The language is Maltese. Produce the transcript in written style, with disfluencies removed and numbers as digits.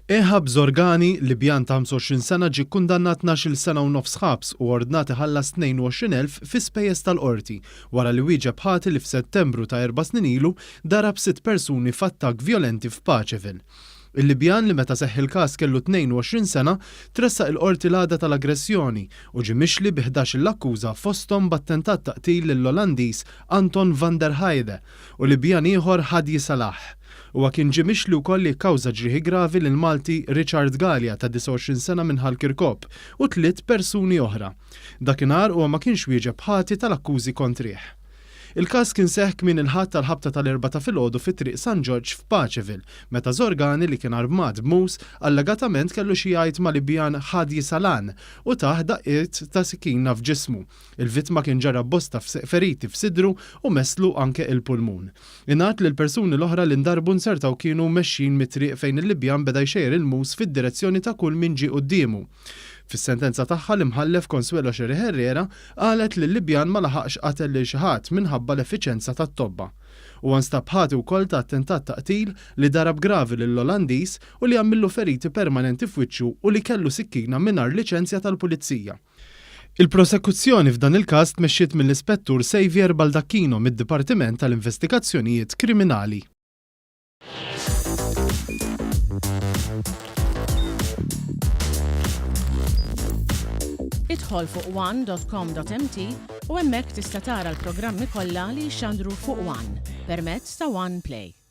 Ehab Zorgani, Libjan ta' 25 sena ġie kkundannat 12 sena u nofs ħabs u ordnat iħallas 22,000 fi spejjeż tal-qorti wara li wieġeb ħati li f'Settembru ta' 4 snin ilu darab 6 persuni f'attakk vjolenti f'Paċeville. Il-Libjan li meta seħħ il-każ kellu 22 sena tressaq il-qorti l-għada tal-aggressjoni u ġie mixli bi 11 l-akkuża fosthom b'attentat taqtil lill-Olandiż Anton van der Heide u Libjan ieħor Hadi Salah. Huwa kien ġie mixli wkoll li kkawża ġrieħi gravi lil Malti Richard Gallia ta' 29 sena minn Kirkop u 3 persuni oħra. Dakinhar huwa ma kienx wieġeb ħati tal-akkużi kontrih. Il-każ kien seħħ kmien il-ħadd tal-ħabta tal-4 ta' filgħodu fit-triq San George f'Paċeville, meta Zorgani li kien armat b'mus allegatament kellu xi jgħid ma' Libjan Hadi Salan u taħ daqqiet ta' sikina f'ġismu. Il-vittma kien ġara bosta feriti f'sidru u meslu anke il-pulmun. Ingħad li l-persuni l-oħra li ndarbu nsertaw kienu mexxin mit-triq fejn il-Libjan beda jxejjer il-mus fid-direzzjoni ta' kull min ġie qudiemu. Fis-sentenza tagħha l-imħallef Consuelo Xeri Herrera qalet li l-Libjan ma laħaqx qatel lil xi ħadd minħabba l-effiċenza tat-tobba. U nstab ħati wkoll ta' attentat taqtil li darab gravi lill-Olandiż u li għamillu feriti permanenti f'wiċċu u li kellu sikkina mingħajr liċenzja tal-Pulizija. Il-prosekuzzjoni f'dan il-każ tmexxiet mill-Ispettur Xavier Baldacchino mid-Dipartiment tal-Investigazzjonijiet Kriminali. Idħol fuq one.com.mt u hemmhekk tista' tara l-programmi kollha li jxandru fuq One permezz ta' One Play.